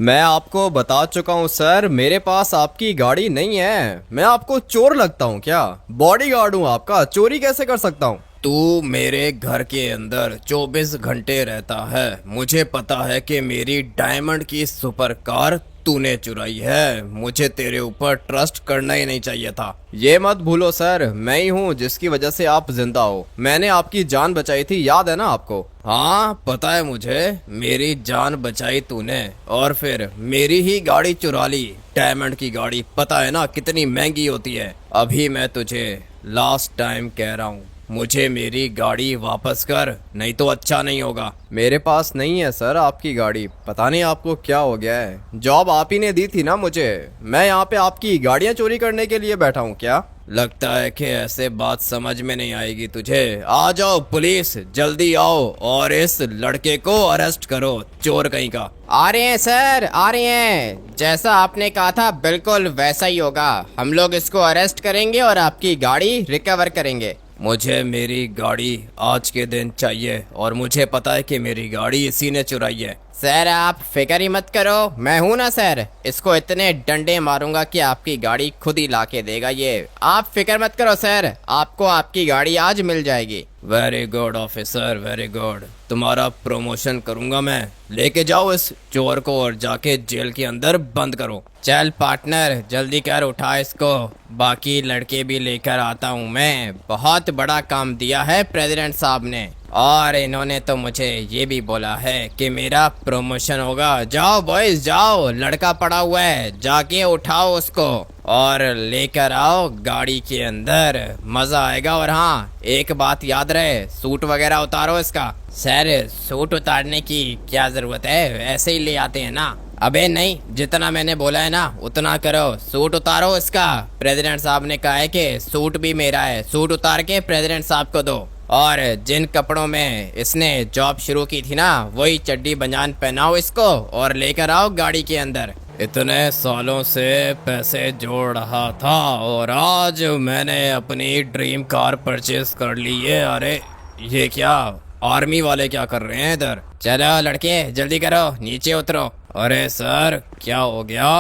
मैं आपको बता चुका हूँ सर, मेरे पास आपकी गाड़ी नहीं है। मैं आपको चोर लगता हूँ क्या? बॉडीगार्ड हूँ आपका, चोरी कैसे कर सकता हूँ? तू मेरे घर के अंदर 24 घंटे रहता है। मुझे पता है कि मेरी डायमंड की सुपर कार तूने चुराई है। मुझे तेरे ऊपर ट्रस्ट करना ही नहीं चाहिए था। ये मत भूलो सर, मैं ही हूँ जिसकी वजह से आप जिंदा हो। मैंने आपकी जान बचाई थी, याद है ना आपको? हाँ पता है मुझे, मेरी जान बचाई तूने और फिर मेरी ही गाड़ी चुरा ली। डायमंड की गाड़ी पता है ना कितनी महंगी होती है। अभी मैं तुझे लास्ट टाइम कह रहा हूँ, मुझे मेरी गाड़ी वापस कर, नहीं तो अच्छा नहीं होगा। मेरे पास नहीं है सर आपकी गाड़ी, पता नहीं आपको क्या हो गया है। जॉब आप ही ने दी थी ना मुझे, मैं यहाँ पे आपकी गाड़ियाँ चोरी करने के लिए बैठा हूँ क्या? लगता है कि ऐसे बात समझ में नहीं आएगी तुझे। आ जाओ पुलिस, जल्दी आओ और इस लड़के को अरेस्ट करो, चोर कहीं का। आ रहे हैं सर, आ रहे हैं। जैसा आपने कहा था बिल्कुल वैसा ही होगा। हम लोग इसको अरेस्ट करेंगे और आपकी गाड़ी रिकवर करेंगे। मुझे मेरी गाड़ी आज के दिन चाहिए और मुझे पता है कि मेरी गाड़ी इसी ने चुराई है। सर आप फिक्र ही मत करो, मैं हूं ना सर। इसको इतने डंडे मारूंगा कि आपकी गाड़ी खुद ही लाके देगा ये। आप फिक्र मत करो सर, आपको आपकी गाड़ी आज मिल जाएगी। Very good officer, very good. तुम्हारा प्रमोशन करूंगा मैं। लेके जाओ इस चोर को और जाके जेल के अंदर बंद करो। चल पार्टनर जल्दी कर, उठा इसको। बाकी लड़के भी लेकर आता हूँ मैं। बहुत बड़ा काम दिया है प्रेसिडेंट साहब ने और इन्होंने तो मुझे ये भी बोला है कि मेरा प्रमोशन होगा। जाओ बॉयज जाओ, लड़का पड़ा हुआ है, जाके उठाओ उसको और लेकर आओ गाड़ी के अंदर। मजा आएगा। और हाँ एक बात याद रहे, सूट वगैरह उतारो इसका। सर सूट उतारने की क्या जरूरत है, ऐसे ही ले आते हैं ना। अबे नहीं, जितना मैंने बोला है ना उतना करो। सूट उतारो इसका। प्रेसिडेंट साहब ने कहा है कि सूट भी मेरा है, सूट उतार के प्रेसिडेंट साहब को दो। और जिन कपड़ों में इसने जॉब शुरू की थी ना, वही चड्डी बनियान पहनाओ इसको और लेकर आओ गाड़ी के अंदर। इतने सालों से पैसे जोड़ रहा था और आज मैंने अपनी ड्रीम कार परचेज कर ली है। अरे ये क्या, आर्मी वाले क्या कर रहे हैं इधर? चलो लड़के जल्दी करो, नीचे उतरो। अरे सर क्या हो गया,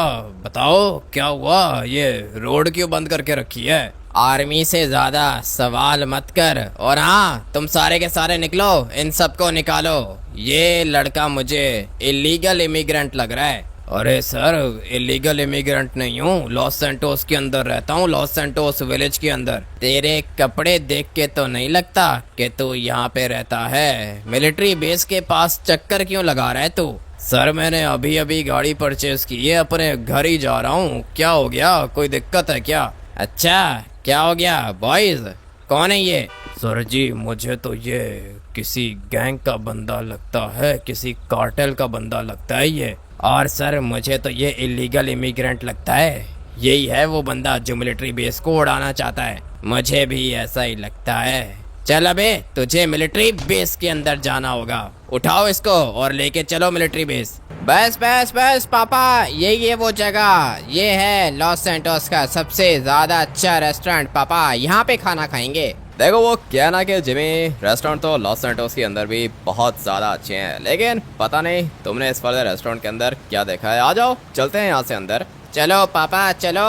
बताओ क्या हुआ? ये रोड क्यों बंद करके रखी है? आर्मी से ज्यादा सवाल मत कर। और हाँ तुम सारे के सारे निकलो, इन सबको निकालो। ये लड़का मुझे इलीगल इमिग्रेंट लग रहा है। अरे सर इलीगल इमिग्रेंट नहीं हूँ, लॉस सैंटोस के अंदर रहता हूँ, लॉस सैंटोस विलेज के अंदर। तेरे कपड़े देख के तो नहीं लगता कि तू यहाँ पे रहता है। मिलिट्री बेस के पास चक्कर क्यों लगा रहा है तू? सर मैंने अभी अभी गाड़ी परचेज की है, अपने घर ही जा रहा हूँ। क्या हो गया, कोई दिक्कत है क्या? अच्छा क्या हो गया बॉयज, कौन है ये? सर जी मुझे तो ये किसी गैंग का बंदा लगता है, किसी कार्टेल का बंदा लगता है ये। और सर मुझे तो ये इलीगल इमिग्रेंट लगता है। यही है वो बंदा जो मिलिट्री बेस को उड़ाना चाहता है। मुझे भी ऐसा ही लगता है। चल अबे तुझे मिलिट्री बेस के अंदर जाना होगा, उठाओ इसको और लेके चलो मिलिट्री बेस। बस बस बस पापा, यही है वो जगह। ये है लॉस सैंटोस का सबसे ज्यादा अच्छा रेस्टोरेंट पापा, यहाँ पे खाना खाएंगे। देखो वो क्या ना कि जिमी, रेस्टोरेंट तो लॉस सैंटोस के अंदर भी बहुत ज़्यादा अच्छे हैं, लेकिन पता नहीं तुमने इस वाले रेस्टोरेंट के अंदर क्या देखा है। आ जाओ चलते हैं यहाँ से अंदर। चलो पापा चलो,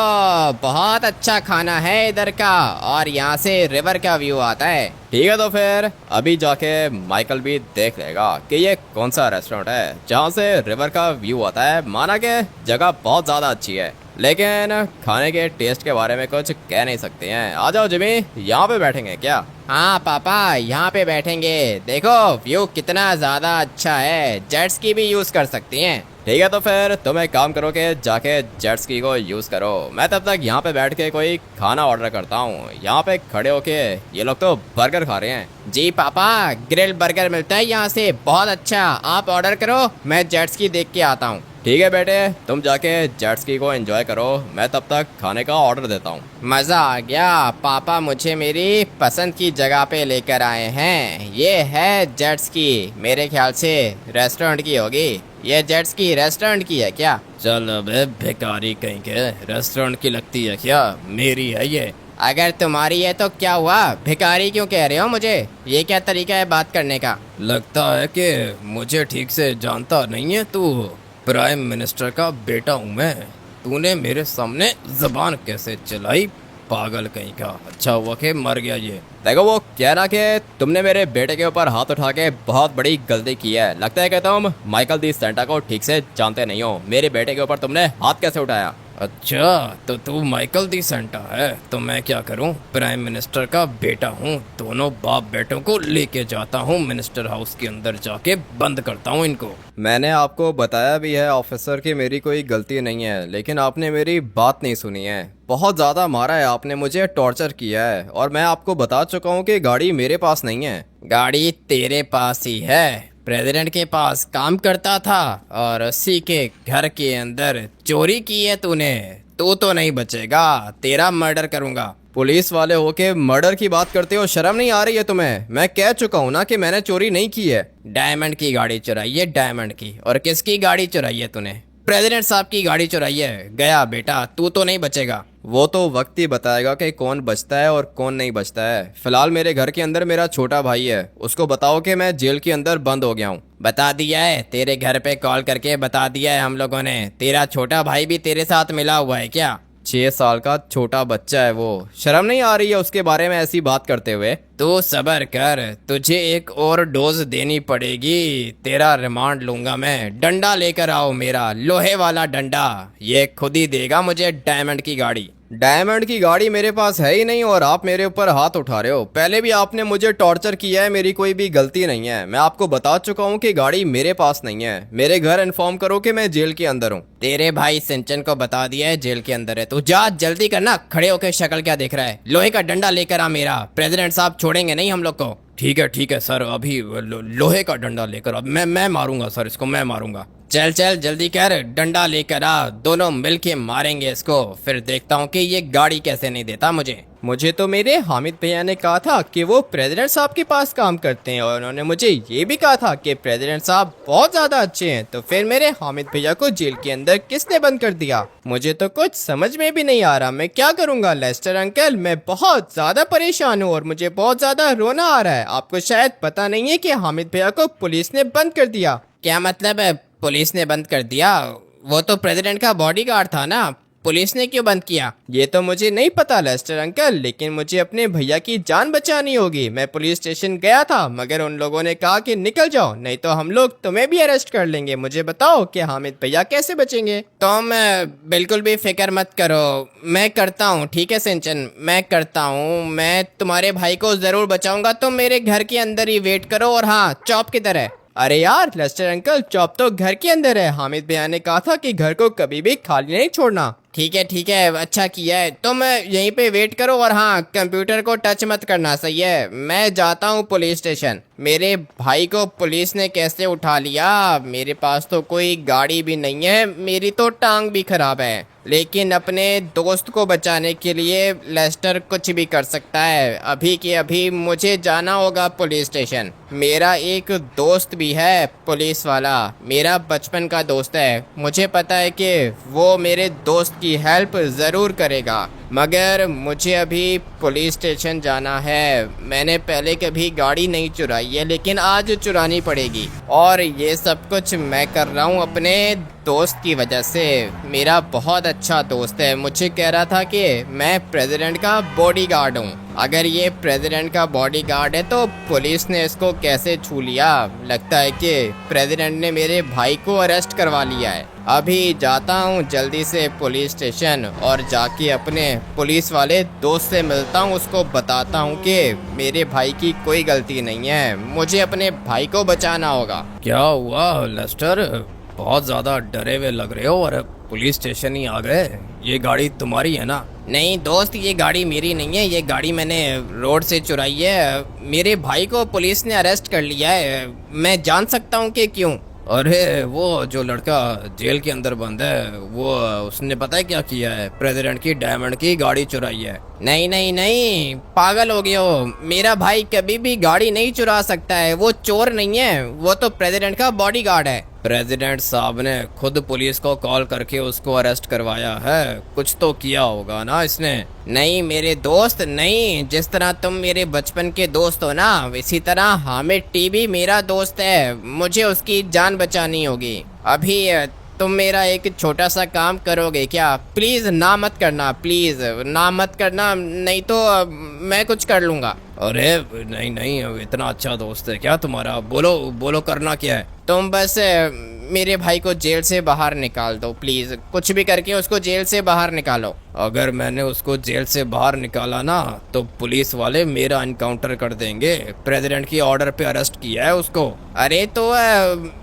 बहुत अच्छा खाना है इधर का और यहाँ से रिवर का व्यू आता है। ठीक है तो फिर अभी जाके माइकल भी देख लेगा कि ये कौन सा रेस्टोरेंट है जहाँ से रिवर का व्यू आता है। माना कि जगह बहुत ज़्यादा अच्छी है, लेकिन खाने के टेस्ट के बारे में कुछ कह नहीं सकते हैं। आ जाओ जिमी, यहाँ पे बैठेंगे क्या? हाँ पापा यहाँ पे बैठेंगे। देखो व्यू कितना ज़्यादा अच्छा है, जेट स्की भी यूज़ कर सकती हैं। ठीक है तो फिर तुम एक काम करो कि जाके जेट स्की को यूज़ करो, मैं तब तक यहाँ पे बैठ के कोई खाना ऑर्डर करता हूँ। यहाँ पे खड़े होके ये लोग तो बर्गर खा रहे हैं। जी पापा, ग्रिल बर्गर मिलता है यहाँ से, बहुत अच्छा। आप ऑर्डर करो, मैं जेट स्की देख के आता हूँ। ठीक है बेटे, तुम जाके जेट स्की को एंजॉय करो, मैं तब तक खाने का ऑर्डर देता हूँ। मज़ा आ गया, पापा मुझे मेरी पसंद की जगह पे लेकर आए हैं। ये है जेट स्की, मेरे ख्याल से रेस्टोरेंट की होगी। ये जेट स्की रेस्टोरेंट की है क्या? चल अबे भिखारी कहीं के, रेस्टोरेंट की लगती है क्या? मेरी है ये। अगर तुम्हारी है तो क्या हुआ, भिखारी क्यों कह रहे हो मुझे? ये क्या तरीका है बात करने का? लगता है कि मुझे ठीक से जानता नहीं है तू। प्राइम मिनिस्टर का बेटा हूँ मैं। तूने मेरे सामने जबान कैसे चलाई, पागल कहीं का। अच्छा हुआ कि मर गया ये। देखो वो क्या ना कि तुमने मेरे बेटे के ऊपर हाथ उठा के बहुत बड़ी गलती की है। लगता है कि तुम माइकल दी सेंटा को ठीक से जानते नहीं हो। मेरे बेटे के ऊपर तुमने हाथ कैसे उठाया? अच्छा तो तू माइकल दी सेंटा है, तो मैं क्या करूं, प्राइम मिनिस्टर का बेटा हूं। दोनों बाप बेटों को लेके जाता हूं मिनिस्टर हाउस के अंदर, जाके बंद करता हूं इनको। मैंने आपको बताया भी है ऑफिसर कि मेरी कोई गलती नहीं है, लेकिन आपने मेरी बात नहीं सुनी है। बहुत ज़्यादा मारा है आपने, मुझे टॉर्चर किया है, और मैं आपको बता चुका हूँ कि गाड़ी मेरे पास नहीं है। गाड़ी तेरे पास ही है, प्रेसिडेंट के पास काम करता था और उसी के घर के अंदर चोरी की है तूने। तू तो नहीं बचेगा, तेरा मर्डर करूंगा। पुलिस वाले होके मर्डर की बात करते हो, शर्म नहीं आ रही है तुम्हें? मैं कह चुका हूँ ना कि मैंने चोरी नहीं की है। डायमंड की गाड़ी चुराई है, डायमंड की। और किसकी गाड़ी चुराई है तूने? प्रेसिडेंट साहब की गाड़ी चुराई है। गया बेटा, तू तो नहीं बचेगा। वो तो वक्त ही बताएगा कि कौन बचता है और कौन नहीं बचता है। फिलहाल मेरे घर के अंदर मेरा छोटा भाई है, उसको बताओ कि मैं जेल के अंदर बंद हो गया हूँ। बता दिया है, तेरे घर पे कॉल करके बता दिया है हम लोगों ने। तेरा छोटा भाई भी तेरे साथ मिला हुआ है क्या? 6 साल का छोटा बच्चा है वो। शर्म नहीं आ रही है उसके बारे में ऐसी बात करते हुए? तू सबर कर, तुझे एक और डोज देनी पड़ेगी। तेरा रिमांड लूंगा मैं। डंडा लेकर आओ, मेरा लोहे वाला डंडा। ये खुद ही देगा मुझे डायमंड की गाड़ी। डायमंड की गाड़ी मेरे पास है ही नहीं और आप मेरे ऊपर हाथ उठा रहे हो। पहले भी आपने मुझे टॉर्चर किया है, मेरी कोई भी गलती नहीं है। मैं आपको बता चुका हूँ कि गाड़ी मेरे पास नहीं है। मेरे घर इन्फॉर्म करो कि मैं जेल के अंदर हूँ। तेरे भाई सिंचन को बता दिया है जेल के अंदर है। तू जा जल्दी करना। खड़े होकर शक्ल क्या देख रहा है? लोहे का डंडा लेकर आ मेरा। प्रेसिडेंट साहब छोड़ेंगे नहीं हम लोग को। ठीक है सर, अभी लोहे का डंडा लेकर अब मैं मारूंगा सर, इसको मैं मारूंगा। चल चल जल्दी कर, डंडा लेकर आ। दोनों मिलके मारेंगे इसको, फिर देखता हूँ कि ये गाड़ी कैसे नहीं देता मुझे तो मेरे हामिद भैया ने कहा था कि वो प्रेसिडेंट साहब के पास काम करते हैं, और उन्होंने मुझे ये भी कहा था कि प्रेसिडेंट साहब बहुत ज्यादा अच्छे हैं। तो फिर मेरे हामिद भैया को जेल के अंदर किसने बंद कर दिया? मुझे तो कुछ समझ में भी नहीं आ रहा, मैं क्या करूंगा? लेस्टर अंकल, मैं बहुत ज्यादा परेशान हूँ और मुझे बहुत ज्यादा रोना आ रहा है। आपको शायद पता नहीं है कि हामिद भैया को पुलिस ने बंद कर दिया। क्या मतलब है पुलिस ने बंद कर दिया? वो तो प्रेसिडेंट का बॉडीगार्ड था ना, पुलिस ने क्यों बंद किया? ये तो मुझे नहीं पता लेस्टर अंकल, लेकिन मुझे अपने भैया की जान बचानी होगी। मैं पुलिस स्टेशन गया था, मगर उन लोगों ने कहा कि निकल जाओ, नहीं तो हम लोग तुम्हें भी अरेस्ट कर लेंगे। मुझे बताओ कि हामिद भैया कैसे बचेंगे? तुम बिल्कुल भी फिक्र मत करो, मैं करता हूँ। ठीक है सिंचन, मैं करता हूँ। मैं तुम्हारे भाई को जरूर बचाऊंगा। तुम मेरे घर के अंदर ही वेट करो। और हाँ, चॉप किधर है? अरे यार लेस्टर अंकल, चॉप तो घर के अंदर है। हामिद भैया ने कहा था कि घर को कभी भी खाली नहीं छोड़ना। ठीक है, अच्छा किया है। तुम यहीं पे वेट करो। और हाँ, कंप्यूटर को टच मत करना, सही है? मैं जाता हूँ पुलिस स्टेशन। मेरे भाई को पुलिस ने कैसे उठा लिया? मेरे पास तो कोई गाड़ी भी नहीं है, मेरी तो टांग भी खराब है, लेकिन अपने दोस्त को बचाने के लिए लेस्टर कुछ भी कर सकता है। अभी के अभी मुझे जाना होगा पुलिस स्टेशन। मेरा एक दोस्त भी है पुलिस वाला, मेरा बचपन का दोस्त है। मुझे पता है कि वो मेरे दोस्त की हेल्प ज़रूर करेगा, मगर मुझे अभी पुलिस स्टेशन जाना है। मैंने पहले कभी गाड़ी नहीं चुराई है, लेकिन आज चुरानी पड़ेगी। और ये सब कुछ मैं कर रहा हूँ अपने दोस्त की वजह से। मेरा बहुत अच्छा दोस्त है, मुझे कह रहा था कि मैं प्रेसिडेंट का बॉडीगार्ड हूँ। अगर ये प्रेसिडेंट का बॉडीगार्ड है तो पुलिस ने इसको कैसे छू लिया? लगता है कि प्रेसिडेंट ने मेरे भाई को अरेस्ट करवा लिया है। अभी जाता हूँ जल्दी से पुलिस स्टेशन और जाके अपने पुलिस वाले दोस्त से मिलता हूँ, उसको बताता हूँ कि मेरे भाई की कोई गलती नहीं है, मुझे अपने भाई को बचाना होगा। क्या हुआ लेस्टर, बहुत ज्यादा डरे हुए लग रहे हो और पुलिस स्टेशन ही आ गए। ये गाड़ी तुम्हारी है ना? नहीं दोस्त, ये गाड़ी मेरी नहीं है। ये गाड़ी मैंने रोड से चुराई है। मेरे भाई को पुलिस ने अरेस्ट कर लिया है। मैं जान सकता हूँ कि क्यों? अरे वो जो लड़का जेल के अंदर बंद है, वो उसने पता है क्या किया है? प्रेसिडेंट की डायमंड की गाड़ी चुराई है। नहीं, पागल हो गए हो। मेरा भाई कभी भी गाड़ी नहीं चुरा सकता है। वो चोर नहीं है, वो तो प्रेसिडेंट का बॉडीगार्ड है। प्रेसिडेंट साहब ने खुद पुलिस को कॉल करके उसको अरेस्ट करवाया है। कुछ तो किया होगा ना इसने। नहीं मेरे दोस्त नहीं, जिस तरह तुम मेरे बचपन के दोस्त हो ना, इसी तरह हामिद टी भी मेरा दोस्त है। मुझे उसकी जान बचानी होगी। अभी तुम मेरा एक छोटा सा काम करोगे क्या? प्लीज ना मत करना, प्लीज ना मत करना, नहीं तो मैं कुछ कर लूंगा। अरे नहीं नहीं, इतना अच्छा दोस्त है क्या तुम्हारा? बोलो बोलो, करना क्या है? तुम बस मेरे भाई को जेल से बाहर निकाल दो प्लीज, कुछ भी करके उसको जेल से बाहर निकालो। अगर मैंने उसको जेल से बाहर निकाला ना तो पुलिस वाले मेरा एनकाउंटर कर देंगे। प्रेसिडेंट की ऑर्डर पे अरेस्ट किया है उसको। अरे तो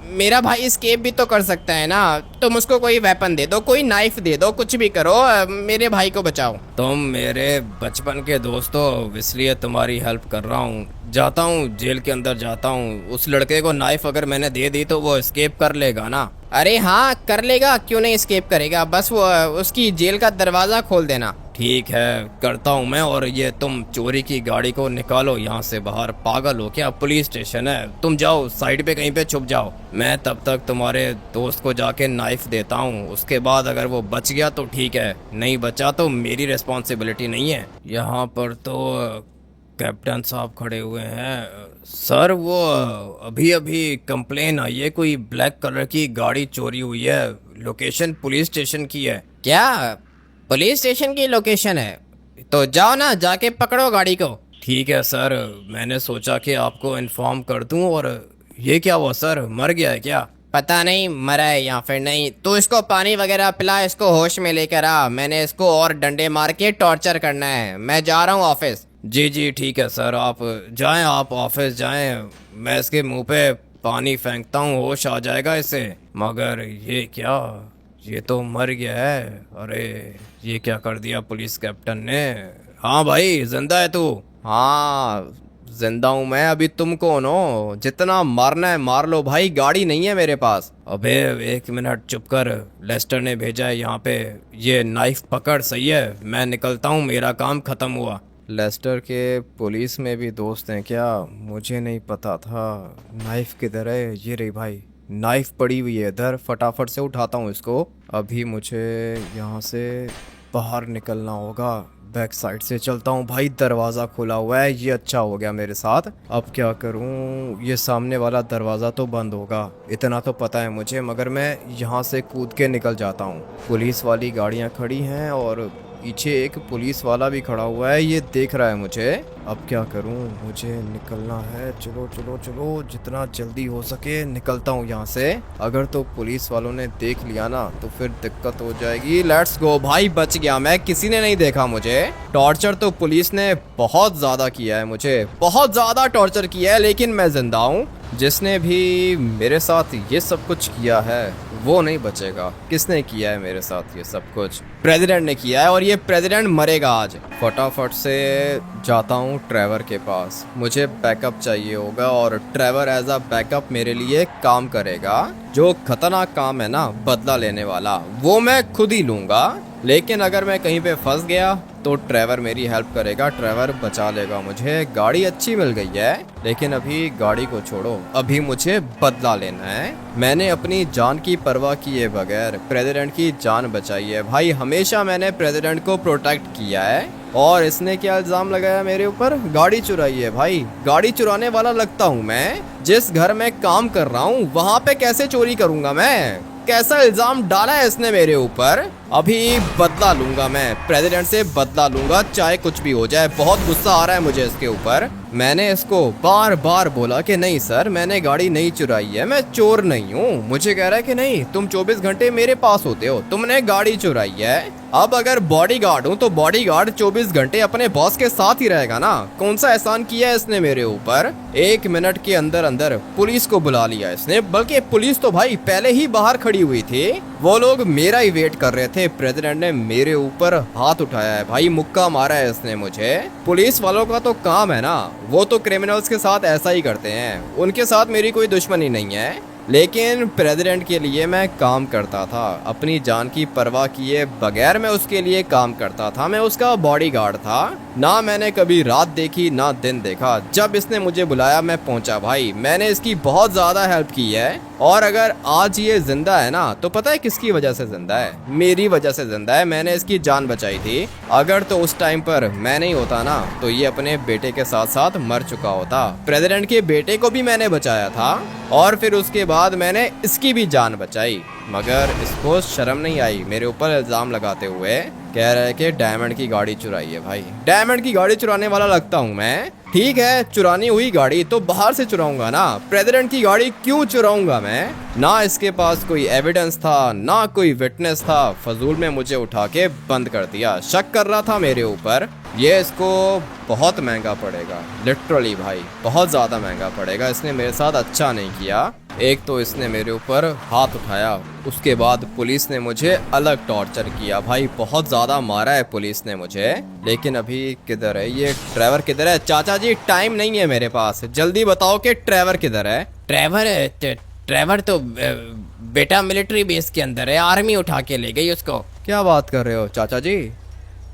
मेरा भाई एस्केप भी तो कर सकता है ना, तुम उसको कोई वेपन दे दो, कोई नाइफ दे दो, कुछ भी करो, मेरे भाई को बचाओ। तुम मेरे बचपन के दोस्त हो, इसलिए तुम्हारी हेल्प कर रहा हूँ। जाता हूँ, जेल के अंदर जाता हूँ। उस लड़के को नाइफ अगर मैंने दे दी तो वो एस्केप कर लेगा ना? अरे हाँ कर लेगा, क्यों नहीं एस्केप करेगा, बस वो उसकी जेल का दरवाजा खोल देना। ठीक है, करता हूँ मैं। और ये तुम चोरी की गाड़ी को निकालो यहाँ से बाहर। पागल हो क्या? पुलिस स्टेशन है। तुम जाओ साइड पे कहीं पे छुप जाओ। मैं तब तक तुम्हारे दोस्त को जाके नाइफ देता हूँ। उसके बाद अगर वो बच गया तो ठीक है, नहीं बचा तो मेरी रिस्पॉन्सिबिलिटी नहीं है। यहाँ पर तो कैप्टन साहब खड़े हुए हैं। सर वो अभी अभी कंप्लेन आई है, कोई ब्लैक कलर की गाड़ी चोरी हुई है। लोकेशन पुलिस स्टेशन की है। क्या पुलिस स्टेशन की लोकेशन है? तो जाओ ना, जाके पकड़ो गाड़ी को। ठीक है सर, मैंने सोचा कि आपको इन्फॉर्म कर दूं। और ये क्या हुआ सर, मर गया है क्या? पता नहीं मरा है या फिर नहीं। तो इसको पानी वगैरह पिला, इसको होश में लेकर आ, मैंने इसको और डंडे मार के टॉर्चर करना है। मैं जा रहा हूँ ऑफिस। जी जी ठीक है सर, आप जाएं, आप ऑफिस जाएं। मैं इसके मुंह पे पानी फेंकता हूँ, होश आ जाएगा इसे। मगर ये क्या, ये तो मर गया है। अरे ये क्या कर दिया पुलिस कैप्टन ने। हाँ भाई, जिंदा है तू? हाँ जिंदा हूँ मैं। अभी तुम कौन हो? जितना मारना है मार लो भाई, गाड़ी नहीं है मेरे पास। अबे एक मिनट चुप कर, लेस्टर ने भेजा है यहाँ पे। ये नाइफ पकड़, सही है? मैं निकलता हूँ, मेरा काम खत्म हुआ। लेस्टर के पुलिस में भी दोस्त हैं क्या? मुझे नहीं पता था। नाइफ किधर है? ये रही भाई, नाइफ पड़ी हुई है इधर। फटाफट से उठाता हूँ इसको। अभी मुझे यहाँ से बाहर निकलना होगा। बैक साइड से चलता हूँ भाई, दरवाज़ा खुला हुआ है। ये अच्छा हो गया मेरे साथ। अब क्या करूँ? ये सामने वाला दरवाज़ा तो बंद होगा, इतना तो पता है मुझे। मगर मैं यहाँ से कूद के निकल जाता हूँ। पुलिस वाली गाड़ियाँ खड़ी हैं और पीछे एक पुलिस वाला भी खड़ा हुआ है, ये देख रहा है मुझे। अब क्या करूं? मुझे निकलना है। चलो चलो चलो, जितना जल्दी हो सके निकलता हूं यहाँ से। अगर तो पुलिस वालों ने देख लिया ना तो फिर दिक्कत हो जाएगी। लेट्स गो भाई, बच गया मैं, किसी ने नहीं देखा मुझे। टॉर्चर तो पुलिस ने बहुत ज़्यादा किया है, मुझे बहुत ज़्यादा टॉर्चर किया है, लेकिन मैं जिंदा हूँ। जिसने भी मेरे साथ ये सब कुछ किया है वो नहीं बचेगा। किसने किया है मेरे साथ ये सब कुछ? प्रेसिडेंट ने किया है, और ये प्रेसिडेंट मरेगा आज। फटाफट से जाता हूँ ट्रेवर के पास। मुझे बैकअप चाहिए होगा और ट्रेवर एज अ बैकअप मेरे लिए काम करेगा। जो खतरनाक काम है ना, बदला लेने वाला, वो मैं खुद ही लूँगा। लेकिन अगर मैं कहीं पे फंस गया तो ट्रेवर मेरी हेल्प करेगा, ट्रेवर बचा लेगा मुझे। गाड़ी अच्छी मिल गई है, लेकिन अभी गाड़ी को छोड़ो, अभी मुझे बदला लेना है। मैंने अपनी जान की परवाह किए बगैर प्रेसिडेंट की जान बचाई है भाई। हमेशा मैंने प्रेसिडेंट को प्रोटेक्ट किया है, और इसने क्या इल्जाम लगाया मेरे ऊपर? गाड़ी चुराई है भाई। गाड़ी चुराने वाला लगता हूँ मैं? जिस घर में काम कर रहा हूँ वहाँ पे कैसे चोरी करूँगा मैं? कैसा इल्जाम डाला है इसने मेरे ऊपर? अभी बदला लूंगा मैं, प्रेसिडेंट से बदला लूंगा, चाहे कुछ भी हो जाए। बहुत गुस्सा आ रहा है मुझे इसके ऊपर। मैंने इसको बार बार बोला कि नहीं सर, मैंने गाड़ी नहीं चुराई है, मैं चोर नहीं हूँ। मुझे कह रहा है कि नहीं, तुम 24 घंटे मेरे पास होते हो, तुमने गाड़ी चुराई है। अब अगर बॉडीगार्ड हूँ तो बॉडीगार्ड 24 घंटे अपने बॉस के साथ ही रहेगा ना। कौन सा एहसान किया है इसने मेरे ऊपर? 1 मिनट के अंदर अंदर पुलिस को बुला लिया इसने। बल्कि पुलिस तो भाई पहले ही बाहर खड़ी हुई थी, वो लोग मेरा ही वेट कर रहे थे। प्रेसिडेंट ने मेरे ऊपर हाथ उठाया है भाई, मुक्का मारा है इसने मुझे। पुलिस वालों का तो काम है ना, वो तो क्रिमिनल्स के साथ ऐसा ही करते हैं, उनके साथ मेरी कोई दुश्मनी नहीं है। लेकिन प्रेसिडेंट के लिए मैं काम करता था, अपनी जान की परवाह किए बगैर मैं उसके लिए काम करता था। मैं उसका बॉडीगार्ड था। ना मैंने कभी रात देखी ना दिन देखा, जब इसने मुझे बुलाया मैं पहुंचा भाई। मैंने इसकी बहुत ज़्यादा हेल्प की है, और अगर आज ये जिंदा है ना तो पता है किसकी वजह से जिंदा है? मेरी वजह से जिंदा है। मैंने इसकी जान बचाई थी। अगर तो उस टाइम पर मैं नहीं होता ना तो ये अपने बेटे के साथ साथ मर चुका होता। प्रेसिडेंट के बेटे को भी मैंने बचाया था, और फिर उसके बाद मैंने इसकी भी जान बचाई। मगर इसको शर्म नहीं आई मेरे ऊपर इल्ज़ाम लगाते हुए। कह रहे कि डायमंड की गाड़ी चुराई है। भाई डायमंड की गाड़ी चुराने वाला लगता हूँ मैं? ठीक है, चुरानी हुई गाड़ी तो बाहर से चुराऊंगा ना, प्रेसिडेंट की गाड़ी क्यों चुराऊंगा मैं? ना इसके पास कोई एविडेंस था, ना कोई विटनेस था, फजूल में मुझे उठा के बंद कर दिया। शक कर रहा था मेरे ऊपर। ये इसको बहुत महंगा पड़ेगा, लिटरली भाई बहुत ज़्यादा महंगा पड़ेगा। इसने मेरे साथ अच्छा नहीं किया। एक तो इसने मेरे ऊपर हाथ उठाया, उसके बाद पुलिस ने मुझे अलग टॉर्चर किया भाई, बहुत ज़्यादा मारा है पुलिस ने मुझे। लेकिन अभी किधर है ये ट्रेवर? किधर है? चाचा जी टाइम नहीं है मेरे पास, जल्दी बताओ कि ट्रेवर किधर है? ट्रेवर तो बेटा मिलिट्री बेस के अंदर है, आर्मी उठा के ले गई उसको। क्या बात कर रहे हो चाचा जी?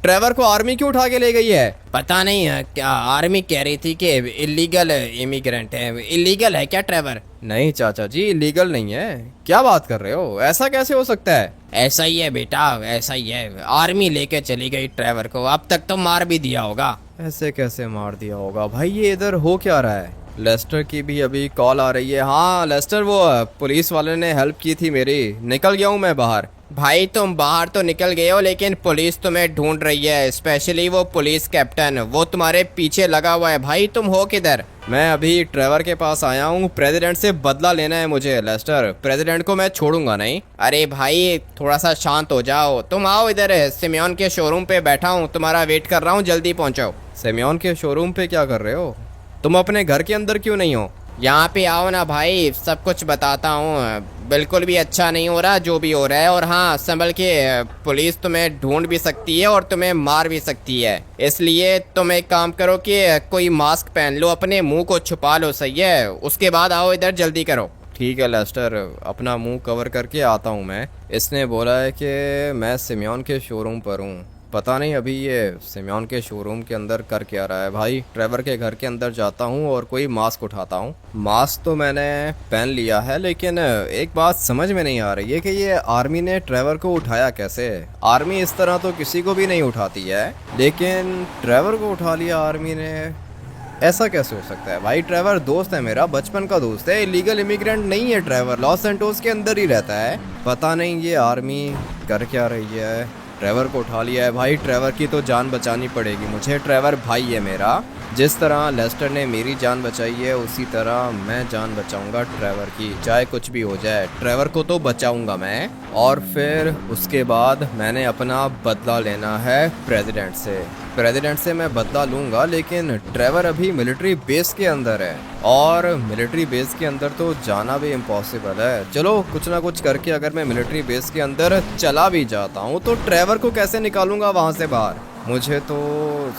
ट्रेवर को आर्मी क्यों उठा के ले गई है? पता नहीं है क्या, आर्मी कह रही थी कि इलीगल इमिग्रेंट है। इलीगल है क्या ट्रेवर? नहीं चाचा जी, इलीगल नहीं है। क्या बात कर रहे हो? ऐसा कैसे हो सकता है? ऐसा ही है बेटा, ऐसा ही है। आर्मी लेके चली गई ट्रेवर को, अब तक तो मार भी दिया होगा। ऐसे कैसे मार दिया होगा भाई? ये इधर हो क्या रहा है? लेस्टर की भी अभी कॉल आ रही है। हाँ लेस्टर, वो पुलिस वाले ने हेल्प की थी मेरी, निकल गया हूँ मैं बाहर। भाई तुम बाहर तो निकल गए हो, लेकिन पुलिस तुम्हें ढूंढ रही है, स्पेशली वो पुलिस कैप्टन, वो तुम्हारे पीछे लगा हुआ है। भाई तुम हो किधर? मैं अभी ट्रेवर के पास आया हूँ, प्रेसिडेंट से बदला लेना है मुझे लेस्टर। प्रेसिडेंट को मैं छोड़ूंगा नहीं। अरे भाई थोड़ा सा शांत हो जाओ, तुम आओ इधर, सिमियोन के शोरूम पे बैठा हूँ, तुम्हारा वेट कर रहा हूँ, जल्दी पहुँचो। सिमियोन के शोरूम पे क्या कर रहे हो? तुम अपने घर के अंदर क्यों नहीं हो? यहाँ पे आओ ना भाई, सब कुछ बताता हूँ। बिल्कुल भी अच्छा नहीं हो रहा जो भी हो रहा है, और हाँ संभल के, पुलिस तुम्हें ढूंढ भी सकती है और तुम्हें मार भी सकती है। इसलिए तुम एक काम करो कि कोई मास्क पहन लो, अपने मुंह को छुपा लो, सही है? उसके बाद आओ इधर, जल्दी करो। ठीक है लेस्टर, अपना मुंह कवर करके आता हूँ मैं। इसने बोला है कि मैं सिमियोन के शोरूम पर हूँ। पता नहीं अभी ये सिमियोन के शोरूम के अंदर कर क्या रहा है भाई। ट्रेवर के घर के अंदर जाता हूँ और कोई मास्क उठाता हूँ। मास्क तो मैंने पहन लिया है, लेकिन एक बात समझ में नहीं आ रही है कि ये आर्मी ने ट्रेवर को उठाया कैसे? आर्मी इस तरह तो किसी को भी नहीं उठाती है, लेकिन ट्रेवर को उठा लिया आर्मी ने। ऐसा कैसे हो सकता है भाई? ट्रेवर दोस्त है मेरा, बचपन का दोस्त है, इलीगल इमिग्रेंट नहीं है ट्रेवर, लॉस सैंटोस के अंदर ही रहता है। पता नहीं ये आर्मी कर क्या रही है। ट्रेवर को उठा लिया है भाई, ट्रेवर की तो जान बचानी पड़ेगी मुझे। ट्रेवर भाई है मेरा, जिस तरह लेस्टर ने मेरी जान बचाई है उसी तरह मैं जान बचाऊंगा ट्रेवर की, चाहे कुछ भी हो जाए। ट्रेवर को तो बचाऊंगा मैं, और फिर उसके बाद मैंने अपना बदला लेना है प्रेसिडेंट से। प्रेसिडेंट से मैं बदला लूंगा, लेकिन ट्रेवर अभी मिलिट्री बेस के अंदर है, और मिलिट्री बेस के अंदर तो जाना भी इम्पॉसिबल है। चलो कुछ ना कुछ करके अगर मैं मिलिट्री बेस के अंदर चला भी जाता हूँ तो ट्रेवर को कैसे निकालूंगा वहाँ से बाहर? मुझे तो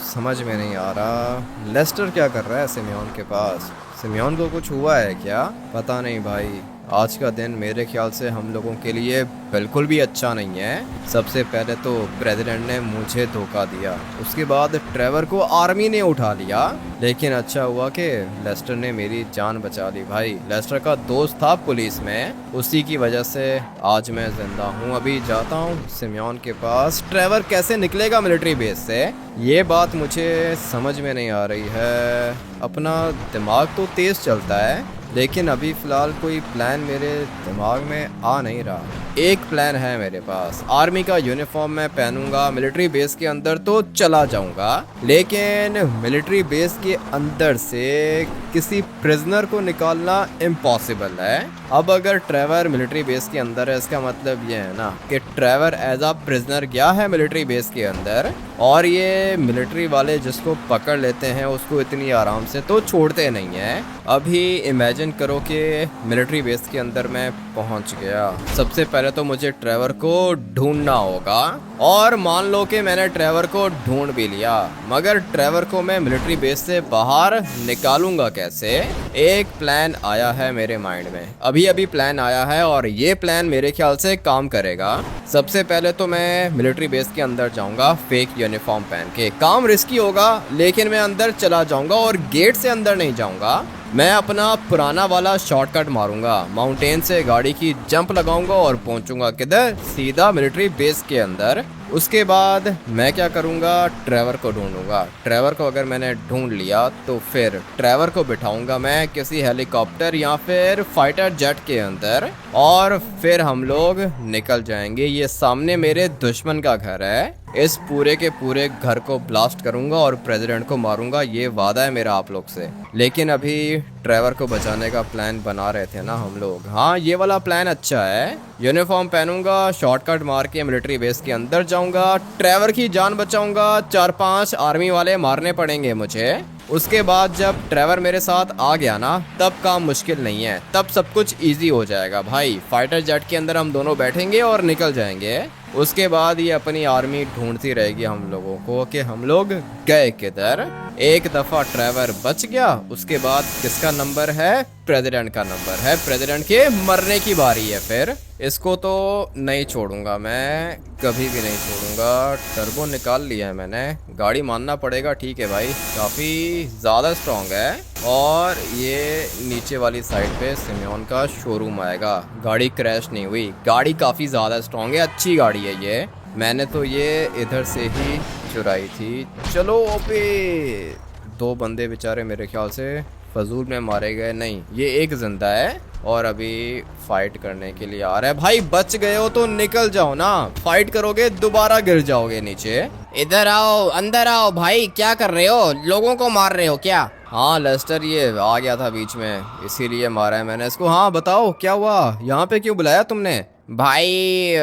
समझ में नहीं आ रहा। लेस्टर क्या कर रहा है सिमियोन के पास? सिमियोन को कुछ हुआ है क्या? पता नहीं भाई। आज का दिन मेरे ख्याल से हम लोगों के लिए बिल्कुल भी अच्छा नहीं है। सबसे पहले तो प्रेसिडेंट ने मुझे धोखा दिया, उसके बाद ट्रेवर को आर्मी ने उठा लिया, लेकिन अच्छा हुआ कि लेस्टर ने मेरी जान बचा ली भाई। लेस्टर का दोस्त था पुलिस में, उसी की वजह से आज मैं जिंदा हूँ। अभी जाता हूँ सिमियोन के पास। ट्रेवर कैसे निकलेगा मिलिट्री बेस से, ये बात मुझे समझ में नहीं आ रही है। अपना दिमाग तो तेज चलता है, लेकिन अभी फ़िलहाल कोई प्लान मेरे दिमाग में आ नहीं रहा। एक प्लान है मेरे पास, आर्मी का यूनिफॉर्म मैं पहनूंगा, मिलिट्री बेस के अंदर तो चला जाऊंगा, लेकिन मिलिट्री बेस के अंदर से किसी प्रिजनर को निकालना इम्पॉसिबल है। अब अगर ट्रेवर मिलिट्री बेस के अंदर है, इसका मतलब ये है ना कि ट्रेवर एज अ प्रिजनर गया है मिलिट्री बेस के अंदर, और ये मिलिट्री वाले जिसको पकड़ लेते हैं उसको इतनी आराम से तो छोड़ते नहीं हैं। अभी इमेजिन करो कि मिलिट्री बेस के अंदर मैं पहुंच गया। सबसे पहले पहले तो मुझे ट्रेवर को ढूंढना होगा, और मान लो कि मैंने ट्रेवर को ढूंढ भी लिया, मगर ट्रेवर को मैं मिलिट्री बेस से बाहर निकालूंगा कैसे? एक प्लान आया है मेरे माइंड में, अभी अभी प्लान आया है, और ये प्लान मेरे ख्याल से काम करेगा। सबसे पहले तो मैं मिलिट्री बेस के अंदर जाऊंगा फेक यूनिफॉर्म पहन के। काम रिस्की होगा, लेकिन मैं अंदर चला जाऊंगा और गेट से अंदर नहीं जाऊंगा। मैं अपना पुराना वाला शॉर्टकट मारूंगा, माउंटेन से गाड़ी की जंप लगाऊंगा और पहुंचूंगा किधर? सीधा मिलिट्री बेस के अंदर। उसके बाद मैं क्या करूंगा? ट्रेवर को ढूंढूंगा। ट्रेवर को अगर मैंने ढूंढ लिया तो फिर ट्रेवर को बिठाऊंगा मैं किसी हेलीकॉप्टर या फिर फाइटर जेट के अंदर, और फिर हम लोग निकल जाएंगे। ये सामने मेरे दुश्मन का घर है, इस पूरे के पूरे घर को ब्लास्ट करूंगा और प्रेसिडेंट को मारूंगा, ये वादा है मेरा आप लोग से। लेकिन अभी ट्रेवर को बचाने का प्लान बना रहे थे ना हम लोग। हाँ, ये वाला प्लान अच्छा है। यूनिफॉर्म पहनूंगा, शॉर्टकट मार के मिलिट्री बेस के अंदर जाऊंगा, ट्रेवर की जान बचाऊंगा। 4-5 आर्मी वाले मारने पड़ेंगे मुझे। उसके बाद जब ट्रेवर मेरे साथ आ गया ना, तब काम मुश्किल नहीं है, तब सब कुछ इजी हो जाएगा भाई। फाइटर जेट के अंदर हम दोनों बैठेंगे और निकल जाएंगे। उसके बाद ये अपनी आर्मी ढूंढती रहेगी हम लोगों को कि हम लोग गए किधर। एक दफा ट्रेवर बच गया, उसके बाद किसका नंबर है? प्रेसिडेंट का नंबर है। प्रेसिडेंट के मरने की बारी है। फिर इसको तो नहीं छोड़ूंगा मैं, कभी भी नहीं छोड़ूंगा। टर्बो निकाल लिया है मैंने, गाड़ी मानना पड़ेगा। ठीक है भाई, काफ़ी ज़्यादा स्ट्रॉन्ग है। और ये नीचे वाली साइड पे सिमियोन का शोरूम आएगा। गाड़ी क्रैश नहीं हुई, गाड़ी काफ़ी ज़्यादा स्ट्रॉन्ग है, अच्छी गाड़ी है ये। मैंने तो ये इधर से ही चुराई थी। चलो ओपे। 2 बंदे बेचारे मेरे ख्याल से फजूल में मारे गए। नहीं, ये एक जिंदा है और अभी फाइट करने के लिए आ रहा है। भाई बच गए हो तो निकल जाओ ना, फाइट करोगे दोबारा गिर जाओगे नीचे। इधर आओ, अंदर आओ भाई, क्या कर रहे हो? लोगों को मार रहे हो क्या? हाँ लेस्टर, ये आ गया था बीच में, इसीलिए मारा है मैंने इसको। हाँ बताओ क्या हुआ, यहाँ पे क्यों बुलाया तुमने? भाई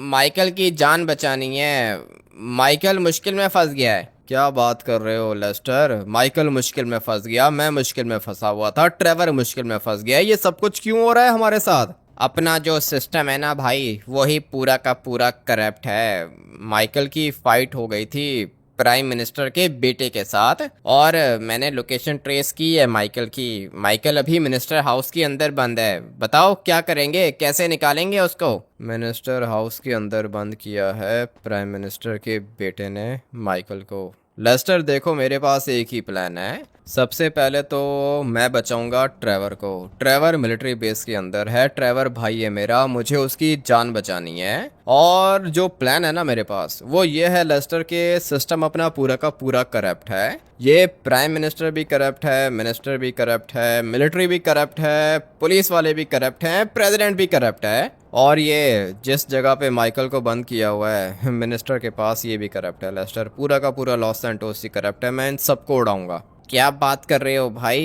माइकल की जान बचानी है, माइकल मुश्किल में फंस गया है। क्या बात कर रहे हो लेस्टर? माइकल मुश्किल में फंस गया, मैं मुश्किल में फंसा हुआ था, ट्रेवर मुश्किल में फंस गया, ये सब कुछ क्यों हो रहा है हमारे साथ? अपना जो सिस्टम है ना भाई, वही पूरा का पूरा करप्ट है। माइकल की फाइट हो गई थी प्राइम मिनिस्टर के बेटे के साथ, और मैंने लोकेशन ट्रेस की है माइकल की। माइकल अभी मिनिस्टर हाउस के अंदर बंद है। बताओ क्या करेंगे, कैसे निकालेंगे उसको? मिनिस्टर हाउस के अंदर बंद किया है प्राइम मिनिस्टर के बेटे ने माइकल को। लेस्टर देखो, मेरे पास एक ही प्लान है। सबसे पहले तो मैं बचाऊंगा ट्रेवर को। ट्रेवर मिलिट्री बेस के अंदर है, ट्रेवर भाई है मेरा, मुझे उसकी जान बचानी है। और जो प्लान है ना मेरे पास, वो ये है लेस्टर के सिस्टम अपना पूरा का पूरा करप्ट है। ये प्राइम मिनिस्टर भी करप्ट है, मिनिस्टर भी करप्ट है, मिलिट्री भी करप्ट है, पुलिस वाले भी करप्ट हैं, प्रेसिडेंट भी करप्ट है। और ये जिस जगह पे माइकल को बंद किया हुआ है मिनिस्टर के पास, ये भी करप्ट है लेस्टर। पूरा का पूरा लॉस सैंटोस ही करप्ट है। मैं इन सबको उड़ाऊंगा। क्या बात कर रहे हो भाई,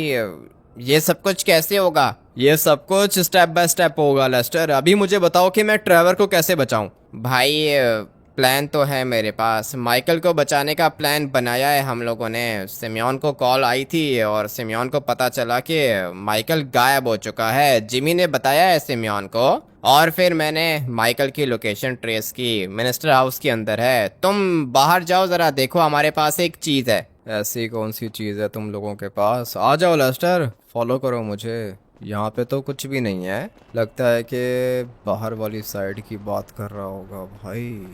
ये सब कुछ कैसे होगा? ये सब कुछ स्टेप बाय स्टेप होगा लेस्टर। अभी मुझे बताओ कि मैं ट्रेवर को कैसे बचाऊं? भाई प्लान तो है मेरे पास, माइकल को बचाने का प्लान बनाया है हम लोगों ने। सिमियोन को कॉल आई थी और सिमियोन को पता चला कि माइकल गायब हो चुका है। जिमी ने बताया है सिमियोन को, और फिर मैंने माइकल की लोकेशन ट्रेस की, मिनिस्टर हाउस के अंदर है। तुम बाहर जाओ जरा, देखो हमारे पास एक चीज़ है। ऐसी कौन सी चीज़ है तुम लोगों के पास? आ जाओ लेस्टर, फॉलो करो मुझे। यहाँ पे तो कुछ भी नहीं है, लगता है कि बाहर वाली साइड की बात कर रहा होगा। भाई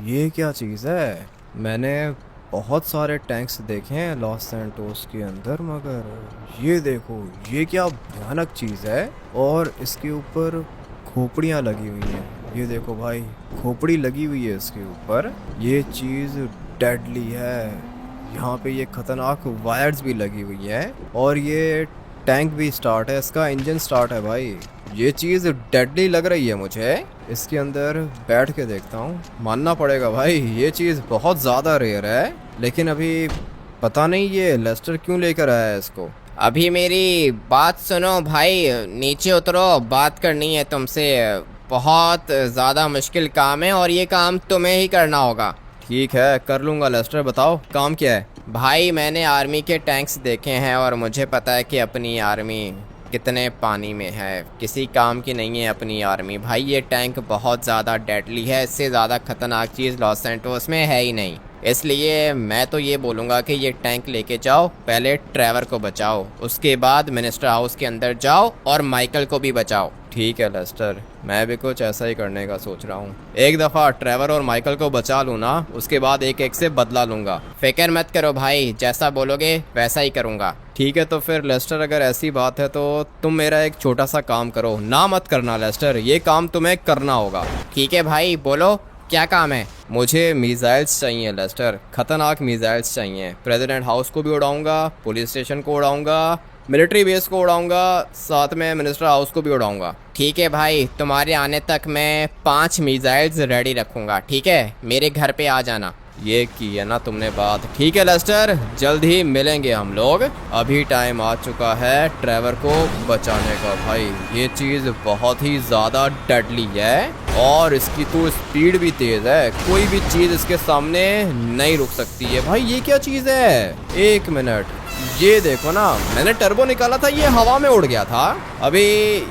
ये क्या चीज़ है? मैंने बहुत सारे टैंक्स देखे हैं लॉस सैंटोस के अंदर, मगर ये देखो, ये क्या भयानक चीज़ है। और इसके ऊपर खोपड़ियाँ लगी हुई हैं। ये देखो भाई, खोपड़ी लगी हुई है इसके ऊपर। ये चीज़ डेडली है। यहाँ पे ये खतरनाक वायर्स भी लगी हुई है, और ये टैंक भी स्टार्ट है, इसका इंजन स्टार्ट है भाई। ये चीज़ डेडली लग रही है मुझे। इसके अंदर बैठ के देखता हूँ, मानना पड़ेगा भाई ये चीज़ बहुत ज़्यादा रेयर है। लेकिन अभी पता नहीं ये लेस्टर क्यों लेकर आया है इसको। अभी मेरी बात सुनो भाई, नीचे उतरो, बात करनी है तुमसे। बहुत ज़्यादा मुश्किल काम है और ये काम तुम्हें ही करना होगा। ठीक है, कर लूँगा लेस्टर। बताओ काम क्या है? भाई मैंने आर्मी के टैंक्स देखे हैं और मुझे पता है कि अपनी आर्मी कितने पानी में है, किसी काम की नहीं है अपनी आर्मी। भाई ये टैंक बहुत ज़्यादा डेडली है, इससे ज़्यादा खतरनाक चीज़ लॉस सैंटोस में है ही नहीं। इसलिए मैं तो ये बोलूँगा कि ये टैंक लेके जाओ, पहले ट्रेवर को बचाओ, उसके बाद मिनिस्टर हाउस के अंदर जाओ और माइकल को भी बचाओ। ठीक है लेस्टर, मैं भी कुछ ऐसा ही करने का सोच रहा हूँ। एक दफ़ा ट्रेवर और माइकल को बचा लूँ ना, उसके बाद एक एक से बदला लूँगा। फिक्र मत करो भाई, जैसा बोलोगे वैसा ही करूँगा। ठीक है तो फिर लेस्टर, अगर ऐसी बात है तो तुम मेरा एक छोटा सा काम करो। ना मत करना लेस्टर, ये काम तुम्हें करना होगा। ठीक है भाई, बोलो क्या काम है। मुझे मिसाइल्स चाहिए लेस्टर, खतरनाक मिसाइल्स चाहिए। प्रेसिडेंट हाउस को भी उड़ाऊंगा, पुलिस स्टेशन को उड़ाऊंगा, मिलिट्री बेस को उड़ाऊंगा, साथ में मिनिस्टर हाउस को भी उड़ाऊंगा। ठीक है भाई, तुम्हारे आने तक मैं 5 मिसाइल्स रेडी रखूँगा, ठीक है। मेरे घर पे आ जाना। ये की है ना तुमने बात। ठीक है लेस्टर, जल्द ही मिलेंगे हम लोग। अभी टाइम आ चुका है ट्रेवर को बचाने का। भाई ये चीज़ बहुत ही ज़्यादा डेडली है और इसकी तो स्पीड भी तेज़ है, कोई भी चीज़ इसके सामने नहीं रुक सकती है। भाई ये क्या चीज़ है, एक मिनट, ये देखो ना, मैंने टर्बो निकाला था, ये हवा में उड़ गया था। अभी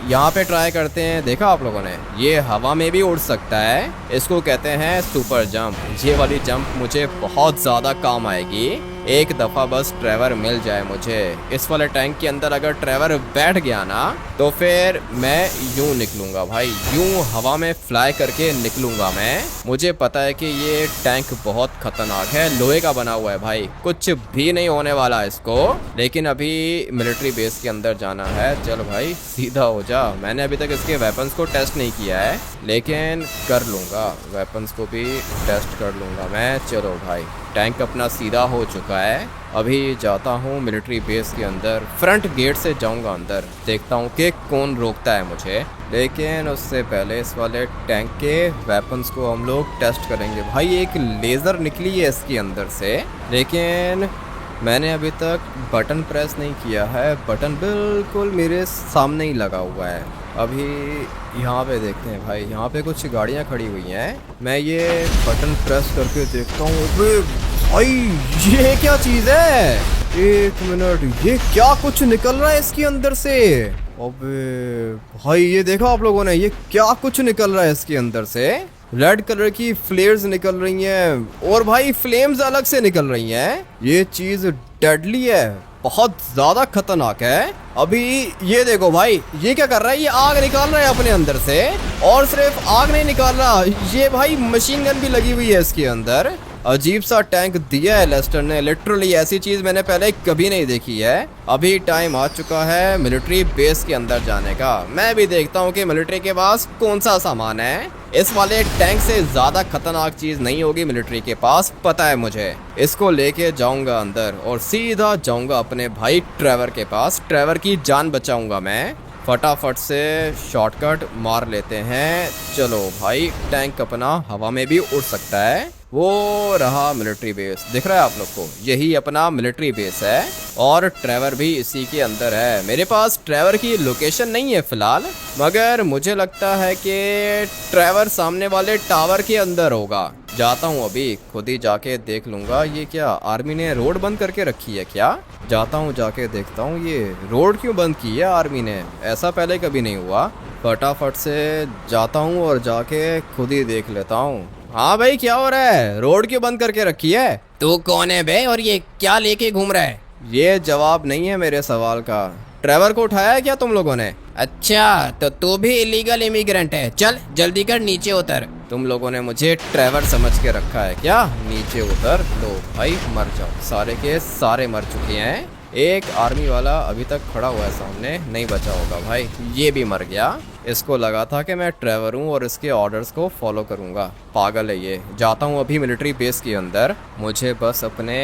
यहाँ पे ट्राई करते हैं, देखा आप लोगों ने, ये हवा में भी उड़ सकता है। इसको कहते हैं सुपर जंप। ये वाली जंप मुझे बहुत ज़्यादा काम आएगी। एक दफ़ा बस ट्रेवर मिल जाए मुझे इस वाले टैंक के अंदर। अगर ट्रेवर बैठ गया ना तो फिर मैं यूं निकलूंगा भाई, यूं हवा में फ्लाई करके निकलूंगा मैं। मुझे पता है कि ये टैंक बहुत खतरनाक है, लोहे का बना हुआ है भाई, कुछ भी नहीं होने वाला इसको। लेकिन अभी मिलिट्री बेस के अंदर जाना है। चल भाई सीधा हो जा। मैंने अभी तक इसके वेपन्स को टेस्ट नहीं किया है, लेकिन कर लूँगा, वेपन्स को भी टेस्ट कर लूँगा मैं। चलो भाई, टैंक अपना सीधा हो चुका है। अभी जाता हूँ मिलिट्री बेस के अंदर, फ्रंट गेट से जाऊँगा अंदर, देखता हूँ कि कौन रोकता है मुझे। लेकिन उससे पहले इस वाले टैंक के वेपन्स को हम लोग टेस्ट करेंगे। भाई एक लेज़र निकली है इसके अंदर से, लेकिन मैंने अभी तक बटन प्रेस नहीं किया है। बटन बिल्कुल मेरे सामने ही लगा हुआ है। अभी यहाँ पे देखते हैं भाई, यहाँ पे कुछ गाड़ियाँ खड़ी हुई हैं। मैं ये बटन प्रेस करके देखता हूँ। अबे भाई ये क्या चीज़ है, एक मिनट, ये क्या कुछ निकल रहा है इसके अंदर से। अबे भाई ये देखा आप लोगों ने, ये क्या कुछ निकल रहा है इसके अंदर से। रेड कलर की फ्लेयर्स निकल रही हैं और भाई फ्लेम्स अलग से निकल रही हैं। ये चीज़ डेडली है, बहुत ज़्यादा खतरनाक है। अभी ये देखो भाई, ये क्या कर रहा है, ये आग निकाल रहा है अपने अंदर से। और सिर्फ आग नहीं निकाल रहा, ये भाई मशीन गन भी लगी हुई है इसके अंदर। अजीब सा टैंक दिया है लेस्टर ने, लिटरली ऐसी चीज़ मैंने पहले कभी नहीं देखी है। अभी टाइम आ चुका है मिलिट्री बेस के अंदर जाने का। मैं भी देखता हूँ कि मिलिट्री के पास कौन सा सामान है। इस वाले टैंक से ज़्यादा खतरनाक चीज़ नहीं होगी मिलिट्री के पास, पता है मुझे। इसको लेके जाऊँगा अंदर और सीधा जाऊँगा अपने भाई ट्रेवर के पास। ट्रेवर की जान बचाऊँगा मैं। फटाफट से शॉर्टकट मार लेते हैं। चलो भाई, टैंक अपना हवा में भी उड़ सकता है। वो रहा मिलिट्री बेस, दिख रहा है आप लोग को, यही अपना मिलिट्री बेस है और ट्रेवर भी इसी के अंदर है। मेरे पास ट्रेवर की लोकेशन नहीं है फिलहाल, मगर मुझे लगता है कि ट्रेवर सामने वाले टावर के अंदर होगा। जाता हूँ अभी, खुद ही जाके देख लूँगा। ये क्या आर्मी ने रोड बंद करके रखी है क्या? जाता हूँ, जाके देखता हूँ ये रोड क्यों बंद की है आर्मी ने, ऐसा पहले कभी नहीं हुआ। फटाफट से जाता हूँ और जाके खुद ही देख लेता हूँ। हाँ भाई, क्या हो रहा है, रोड क्यों बंद करके रखी है? तू कौन है बे और ये क्या लेके घूम रहा है? ये जवाब नहीं है मेरे सवाल का। ट्रेवर को उठाया है क्या तुम लोगों ने? अच्छा, तो तू भी इलीगल इमिग्रेंट है। चल जल्दी कर, नीचे उतर। तुम लोगों ने मुझे ट्रेवर समझ के रखा है क्या? नीचे उतर। लो भाई मर जाओ, सारे के सारे मर चुके हैं। एक आर्मी वाला अभी तक खड़ा हुआ है सामने, नहीं बचा होगा भाई, ये भी मर गया। इसको लगा था कि मैं ट्रेवर हूँ और इसके ऑर्डर्स को फॉलो करूँगा, पागल है ये। जाता हूँ अभी मिलिट्री बेस के अंदर, मुझे बस अपने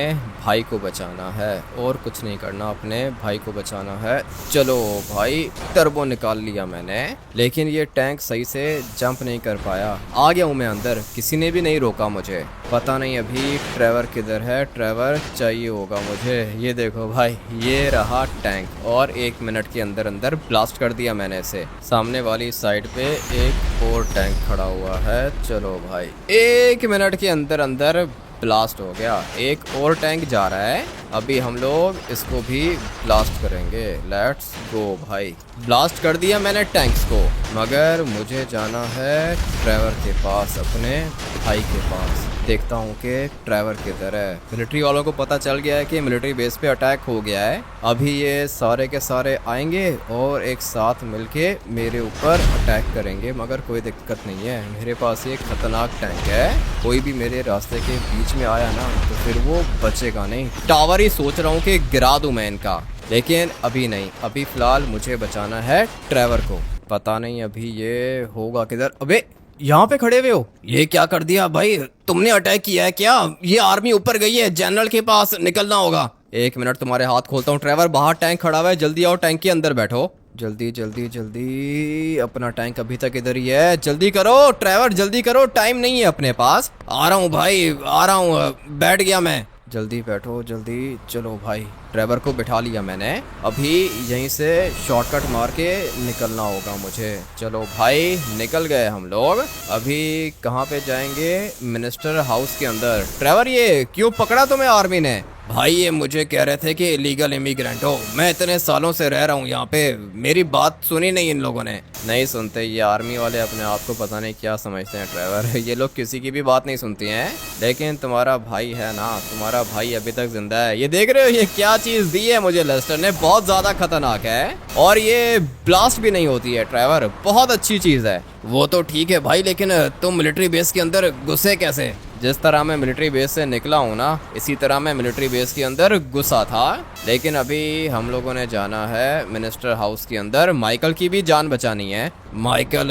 भाई को बचाना है और कुछ नहीं करना, अपने भाई को बचाना है। चलो भाई, टर्बो निकाल लिया मैंने, लेकिन ये टैंक सही से जंप नहीं कर पाया। आ गया हूँ मैं अंदर, किसी ने भी नहीं रोका मुझे। पता नहीं अभी ट्रेवर किधर है, ट्रेवर चाहिए होगा मुझे। ये देखो भाई, ये रहा टैंक और 1 मिनट के अंदर अंदर ब्लास्ट कर दिया मैंने इसे। सामने वाली साइड पे एक और टैंक खड़ा हुआ है। चलो भाई, 1 मिनट के अंदर अंदर ब्लास्ट हो गया। एक और टैंक जा रहा है अभी हम लोग इसको भी ब्लास्ट करेंगे। लेट्स गो भाई। ब्लास्ट कर दिया मैंने टैंक्स को, मगर मुझे जाना है ट्रेवर के पास, अपने भाई के पास। देखता हूँ कि ट्रेवर किधर है। मिलिट्री वालों को पता चल गया है कि मिलिट्री बेस पे अटैक हो गया है। अभी ये सारे के सारे आएंगे और एक साथ मिलके मेरे ऊपर अटैक करेंगे, मगर कोई दिक्कत नहीं है, मेरे पास एक खतरनाक टैंक है। कोई भी मेरे रास्ते के बीच में आया ना तो फिर वो बचेगा नहीं। टावर ही सोच रहा हूँ कि गिरा दूं मैं इनका, लेकिन अभी नहीं। अभी फिलहाल मुझे बचाना है ट्रेवर को। पता नहीं अभी ये होगा किधर। अबे यहाँ पे खड़े हुए हो, ये क्या कर दिया भाई? तुमने अटैक किया है क्या? ये आर्मी ऊपर गई है, जनरल के पास निकलना होगा। एक मिनट तुम्हारे हाथ खोलता हूँ। ट्रेवर बाहर टैंक खड़ा हुआ है, जल्दी आओ टैंक के अंदर बैठो। जल्दी जल्दी जल्दी, अपना टैंक अभी तक इधर ही है, जल्दी करो ट्रेवर जल्दी करो, टाइम नहीं है अपने पास। आ रहा हूँ भाई, आ रहा हूँ, बैठ गया मैं। जल्दी बैठो जल्दी। चलो भाई, ड्राइवर को बिठा लिया मैंने। अभी यहीं से शॉर्टकट मार के निकलना होगा मुझे। चलो भाई निकल गए हम लोग। अभी कहाँ पे जाएंगे? मिनिस्टर हाउस के अंदर। ड्राइवर ये क्यों पकड़ा तुम्हें आर्मी ने? भाई ये मुझे कह रहे थे कि इलीगल इमिग्रेंट हो। मैं इतने सालों से रह रहा हूँ यहाँ पे, मेरी बात सुनी नहीं इन लोगों ने। नहीं सुनते ये आर्मी वाले, अपने आप को पता नहीं क्या समझते हैं ड्राइवर। ये लोग किसी की भी बात नहीं सुनती हैं। लेकिन तुम्हारा भाई है ना, तुम्हारा भाई अभी तक जिंदा है। ये देख रहे हो ये क्या चीज दी है मुझे लेस्टर ने, बहुत ज्यादा खतरनाक है और ये ब्लास्ट भी नहीं होती है ड्राइवर, बहुत अच्छी चीज है। वो तो ठीक है भाई, लेकिन तुम मिलिट्री बेस के अंदर घुसे कैसे? जिस तरह मैं मिलिट्री बेस से निकला हूँ ना, इसी तरह मैं मिलिट्री बेस के अंदर घुसा था। लेकिन अभी हम लोगों ने जाना है मिनिस्टर हाउस के अंदर, माइकल की भी जान बचानी है। माइकल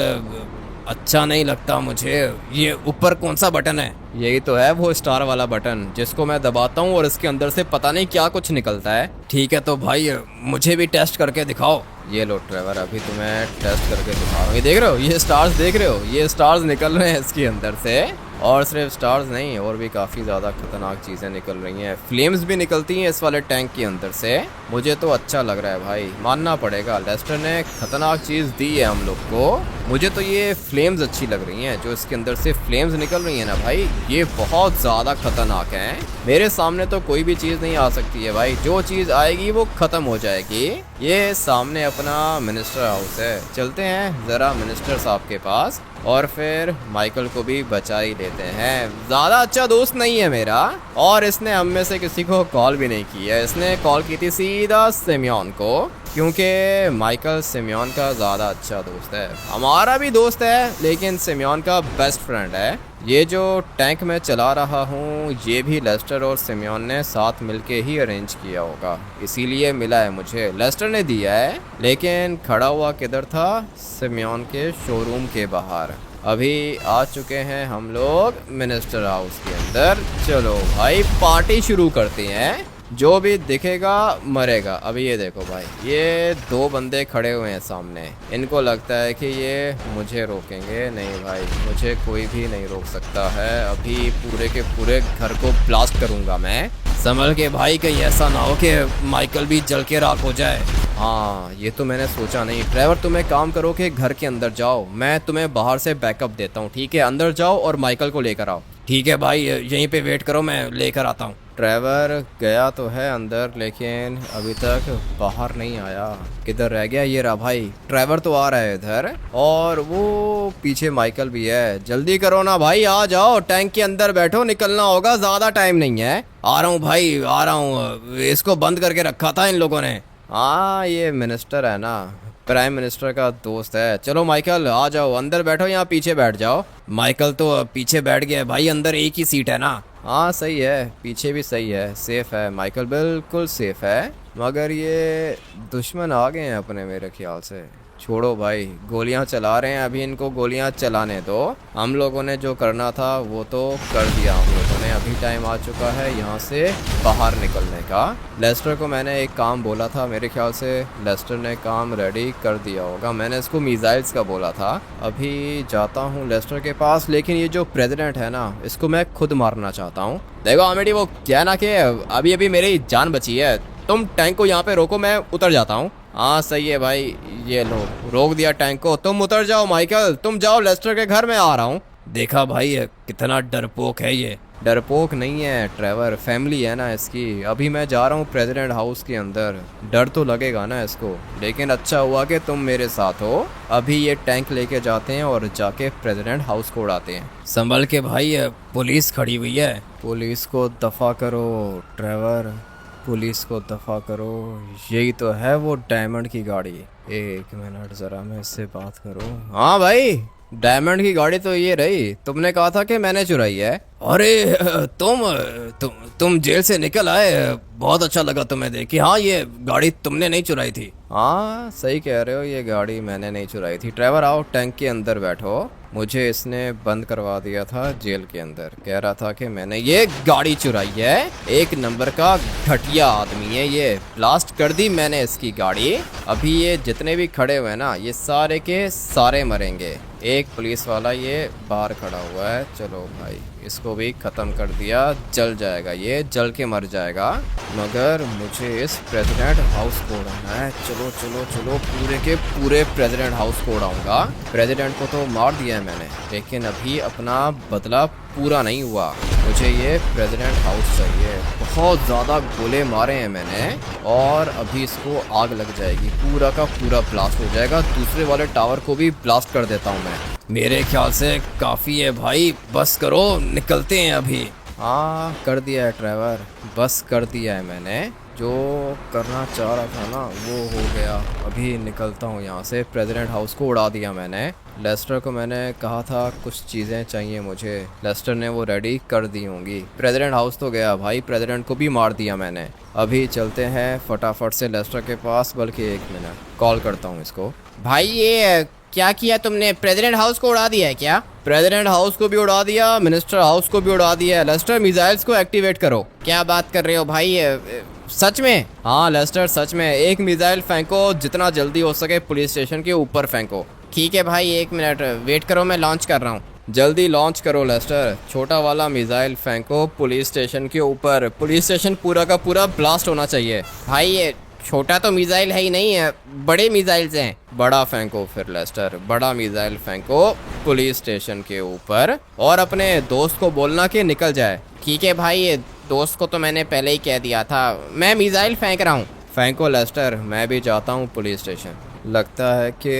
अच्छा नहीं लगता मुझे। ये ऊपर कौन सा बटन है? यही तो है वो स्टार वाला बटन, जिसको मैं दबाता हूँ और इसके अंदर से पता नहीं क्या कुछ निकलता है। ठीक है तो भाई मुझे भी टेस्ट करके दिखाओ। ये लो ड्राइवर, अभी तुम्हें टेस्ट करके दिखा रहा हूँ। ये देख रहे हो, ये स्टार्स देख रहे हो, ये स्टार्स निकल रहे हैं इसके अंदर से। और सिर्फ स्टार्स नहीं, और भी काफ़ी ज़्यादा खतरनाक चीज़ें निकल रही हैं। फ्लेम्स भी निकलती हैं इस वाले टैंक के अंदर से। मुझे तो अच्छा लग रहा है भाई, मानना पड़ेगा लेस्टर ने खतरनाक चीज़ दी है हम लोग को। मुझे तो ये फ्लेम्स अच्छी लग रही हैं, जो इसके अंदर से फ्लेम्स निकल रही हैं ना भाई, ये बहुत ज़्यादा खतरनाक हैं। मेरे सामने तो कोई भी चीज़ नहीं आ सकती है भाई, जो चीज़ आएगी वो ख़त्म हो जाएगी। ये सामने अपना मिनिस्टर हाउस है, चलते हैं ज़रा मिनिस्टर साहब के पास और फिर माइकल को भी बचा ही लेते हैं। ज़्यादा अच्छा दोस्त नहीं है मेरा, और इसने हम में से किसी को कॉल भी नहीं की है। इसने कॉल की थी सीधा सिमियोन को, क्योंकि माइकल सिमियोन का ज़्यादा अच्छा दोस्त है। हमारा भी दोस्त है लेकिन सिमियोन का बेस्ट फ्रेंड है। ये जो टैंक मैं चला रहा हूँ ये भी लेस्टर और सिमियोन ने साथ मिलके ही अरेंज किया होगा, इसीलिए मिला है मुझे। लेस्टर ने दिया है, लेकिन खड़ा हुआ किधर था? सिमियोन के शोरूम के बाहर। अभी आ चुके हैं हम लोग मिनिस्टर हाउस के अंदर। चलो भाई पार्टी शुरू करते हैं, जो भी दिखेगा मरेगा। अभी ये देखो भाई, ये दो बंदे खड़े हुए हैं सामने, इनको लगता है कि ये मुझे रोकेंगे। नहीं भाई, मुझे कोई भी नहीं रोक सकता है। अभी पूरे के पूरे घर को ब्लास्ट करूंगा मैं। संभल के भाई, कहीं ऐसा ना हो कि माइकल भी जल के राख हो जाए। हाँ ये तो मैंने सोचा नहीं। ड्राइवर तुम एक काम करो कि घर के अंदर जाओ, मैं तुम्हें बाहर से बैकअप देता हूँ, ठीक है? अंदर जाओ और माइकल को लेकर आओ। ठीक है भाई, यहीं पे वेट करो, मैं लेकर आता हूँ। ड्राइवर गया तो है अंदर, लेकिन अभी तक बाहर नहीं आया। किधर रह गया? ये रहा भाई, ड्राइवर तो आ रहा है इधर, और वो पीछे माइकल भी है। जल्दी करो ना भाई, आ जाओ, टैंक के अंदर बैठो, निकलना होगा, ज़्यादा टाइम नहीं है। आ रहा हूँ भाई, आ रहा हूँ। इसको बंद करके रखा था इन लोगों ने। हाँ ये मिनिस्टर है ना, प्राइम मिनिस्टर का दोस्त है। चलो माइकल आ जाओ, अंदर बैठो, यहाँ पीछे बैठ जाओ। माइकल तो पीछे बैठ गया भाई, अंदर एक ही सीट है ना। हाँ सही है, पीछे भी सही है, सेफ है माइकल, बिल्कुल सेफ है। मगर ये दुश्मन आ गए हैं अपने, मेरे ख्याल से। छोड़ो भाई, गोलियां चला रहे हैं, अभी इनको गोलियां चलाने दो। हम लोगों ने जो करना था वो तो कर दिया हम लोगों ने। अभी टाइम आ चुका है यहाँ से बाहर निकलने का। लेस्टर को मैंने एक काम बोला था, मेरे ख्याल से लेस्टर ने काम रेडी कर दिया होगा। मैंने इसको मिसाइल्स का बोला था। अभी जाता हूँ लेस्टर के पास, लेकिन ये जो प्रेसिडेंट है ना, इसको मैं खुद मारना चाहता हूँ। देखो आमिडी, वो क्या ना कि अभी अभी मेरी जान बची है, तुम टैंक को यहाँ पे रोको, मैं उतर जाता हूँ। हाँ सही है भाई, ये लो रोक दिया टैंक को, तुम उतर जाओ। माइकल तुम जाओ लेस्टर के घर में, आ रहा हूँ। देखा भाई कितना डरपोक है ये। डरपोक नहीं है ट्रेवर, फैमिली है ना इसकी। अभी मैं जा रहा हूँ प्रेसिडेंट हाउस के अंदर, डर तो लगेगा ना इसको, लेकिन अच्छा हुआ कि तुम मेरे साथ हो। अभी ये टैंक लेके जाते हैं और जाके प्रेसिडेंट हाउस को उड़ाते हैं। संभल के भाई, पुलिस खड़ी हुई है। पुलिस को दफ़ा करो ट्रेवर, पुलिस को दफ़ा करो। यही तो है वो डायमंड की गाड़ी। एक मिनट ज़रा मैं इससे बात करूँ। हाँ भाई, डायमंड की गाड़ी तो ये रही, तुमने कहा था कि मैंने चुराई है। अरे तुम जेल से निकल आए, बहुत अच्छा लगा तुम्हें देख के। हाँ, ये गाड़ी तुमने नहीं चुराई थी। हाँ सही कह रहे हो, ये गाड़ी मैंने नहीं चुराई थी। ट्रेवर आओ टैंक के अंदर बैठो। मुझे इसने बंद करवा दिया था जेल के अंदर, कह रहा था कि मैंने ये गाड़ी चुराई है। एक नंबर का घटिया आदमी है ये, ब्लास्ट कर दी मैंने इसकी गाड़ी। अभी ये जितने भी खड़े हुए हैं ना, ये सारे के सारे मरेंगे। एक पुलिस वाला ये बाहर खड़ा हुआ है, चलो भाई इसको भी ख़त्म कर दिया। जल जाएगा, ये जल के मर जाएगा। मगर मुझे इस प्रेसिडेंट हाउस को उड़ाना है। चलो चलो चलो, पूरे के पूरे प्रेसिडेंट हाउस को उड़ाऊंगा। प्रेसिडेंट को तो मार दिया है मैंने, लेकिन अभी अपना बदला पूरा नहीं हुआ। मुझे ये प्रेसिडेंट हाउस चाहिए। बहुत ज़्यादा गोले मारे हैं मैंने, और अभी इसको आग लग जाएगी, पूरा का पूरा ब्लास्ट हो जाएगा। दूसरे वाले टावर को भी ब्लास्ट कर देता हूँ मैं। मेरे ख्याल से काफ़ी है भाई, बस करो, निकलते हैं अभी। हाँ कर दिया है ट्रेवर, बस कर दिया है मैंने। जो करना चाह रहा था ना वो हो गया। अभी निकलता हूँ यहाँ से। प्रेसिडेंट हाउस को उड़ा दिया मैंने। लेस्टर को मैंने कहा था कुछ चीज़ें चाहिए मुझे, लेस्टर ने वो रेडी कर दी होंगी। प्रेसिडेंट हाउस तो गया भाई, प्रेसिडेंट को भी मार दिया मैंने। अभी चलते हैं फटाफट से लेस्टर के पास, बल्कि एक मिनट कॉल करता हूँ इसको। भाई ये क्या किया तुमने, प्रेसिडेंट हाउस को उड़ा दिया है क्या? प्रेसिडेंट हाउस को भी उड़ा दिया, मिनिस्टर हाउस को भी उड़ा दिया। लेस्टर मिसाइल्स को एक्टिवेट करो। क्या बात कर रहे हो भाई, सच में? हाँ लेस्टर सच में, एक मिसाइल फेंको, जितना जल्दी हो सके पुलिस स्टेशन के ऊपर फेंको। ठीक है भाई, एक मिनट वेट करो, मैं लॉन्च कर रहा हूँ। जल्दी लॉन्च करो लेस्टर। छोटा वाला मिसाइल फेंको पुलिस स्टेशन के ऊपर। पुलिस स्टेशन पूरा का पूरा ब्लास्ट होना चाहिए। भाई ये छोटा तो मिसाइल है ही नहीं है, बड़े मिसाइल्स हैं। बड़ा फेंको फिर लेस्टर, बड़ा मिसाइल फेंको पुलिस स्टेशन के ऊपर, और अपने दोस्त को बोलना कि निकल जाए। ठीक है भाई, ये दोस्त को तो मैंने पहले ही कह दिया था। मैं मिसाइल फेंक रहा हूँ। फेंको लेस्टर, मैं भी जाता हूँ पुलिस स्टेशन। लगता है कि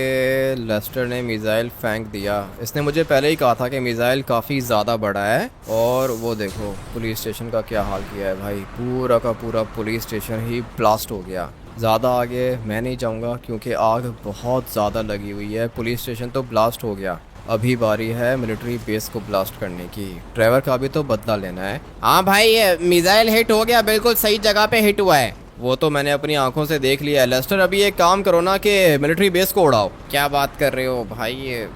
लेस्टर ने मिसाइल फेंक दिया। इसने मुझे पहले ही कहा था कि मिसाइल काफ़ी ज़्यादा बड़ा है। और वो देखो पुलिस स्टेशन का क्या हाल किया है भाई, पूरा का पूरा पुलिस स्टेशन ही ब्लास्ट हो गया। ज़्यादा आगे मैं नहीं जाऊँगा क्योंकि आग बहुत ज़्यादा लगी हुई है। पुलिस स्टेशन तो ब्लास्ट हो गया, अभी बारी है मिलिट्री बेस को ब्लास्ट करने की। ट्रेवर का भी तो बदला लेना है। हाँ भाई, ये मिसाइल हिट हो गया, बिल्कुल सही जगह पे हिट हुआ है। वो तो मैंने अपनी आंखों से देख लिया है। लेस्टर अभी एक काम करो ना कि मिलिट्री बेस को उड़ाओ। क्या बात कर रहे हो भाई, ये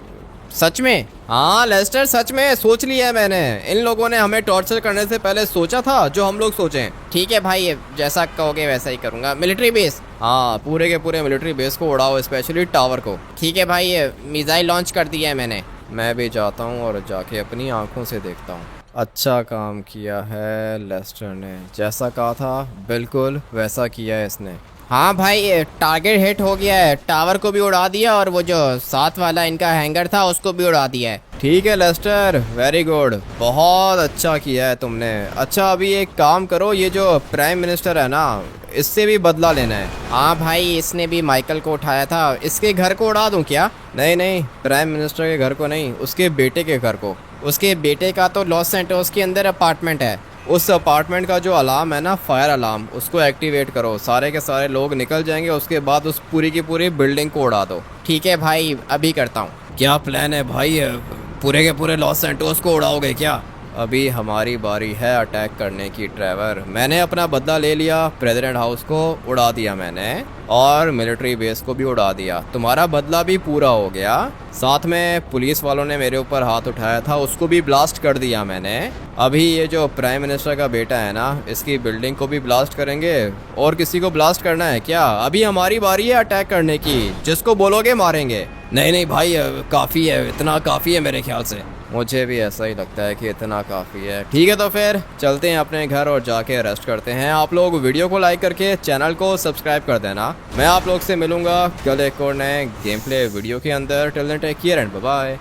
सच में? हाँ लेस्टर सच में, सोच लिया है मैंने। इन लोगों ने हमें टॉर्चर करने से पहले सोचा था जो हम लोग सोचें। ठीक है भाई, ये जैसा कहोगे वैसा ही करूँगा। Military base? हाँ पूरे के पूरे मिलिट्री बेस को उड़ाओ, स्पेशली टावर को। ठीक है भाई, ये मिसाइल लॉन्च कर दिया है मैंने। मैं भी जाता हूँ और जाके अपनी आंखों से देखता हूँ। अच्छा काम किया है लेस्टर ने, जैसा कहा था बिल्कुल वैसा किया है इसने। हाँ भाई, टारगेट हिट हो गया है। टावर को भी उड़ा दिया और वो जो साथ वाला इनका हैंगर था उसको भी उड़ा दिया है। ठीक है लेस्टर, वेरी गुड, बहुत अच्छा किया है तुमने। अच्छा अभी एक काम करो, ये जो प्राइम मिनिस्टर है ना, इससे भी बदला लेना है। हाँ भाई, इसने भी माइकल को उठाया था, इसके घर को उड़ा दूं क्या? नहीं नहीं, प्राइम मिनिस्टर के घर को नहीं, उसके बेटे के घर को। उसके बेटे का तो लॉस सेंटोस के अंदर अपार्टमेंट है। उस अपार्टमेंट का जो अलार्म है ना, फायर अलार्म, उसको एक्टिवेट करो। सारे के सारे लोग निकल जाएंगे, उसके बाद उस पूरी की पूरी बिल्डिंग को उड़ा दो। ठीक है भाई, अभी करता हूँ। क्या प्लान है भाई, पूरे के पूरे लॉस सैंटोस को उड़ाओगे क्या? अभी हमारी बारी है अटैक करने की ट्रेवर। मैंने अपना बदला ले लिया, प्रेसिडेंट हाउस को उड़ा दिया मैंने, और मिलिट्री बेस को भी उड़ा दिया। तुम्हारा बदला भी पूरा हो गया। साथ में पुलिस वालों ने मेरे ऊपर हाथ उठाया था, उसको भी ब्लास्ट कर दिया मैंने। अभी ये जो प्राइम मिनिस्टर का बेटा है ना, इसकी बिल्डिंग को भी ब्लास्ट करेंगे। और किसी को ब्लास्ट करना है क्या? अभी हमारी बारी है अटैक करने की, जिसको बोलोगे मारेंगे। नहीं नहीं भाई, काफ़ी है, इतना काफ़ी है मेरे ख्याल से। मुझे भी ऐसा ही लगता है कि इतना काफ़ी है। ठीक है तो फिर चलते हैं अपने घर और जाके रेस्ट करते हैं। आप लोग वीडियो को लाइक करके चैनल को सब्सक्राइब कर देना। मैं आप लोग से मिलूंगा कल एक और नए गेम प्ले वीडियो के अंदर। Till then take care and bye bye.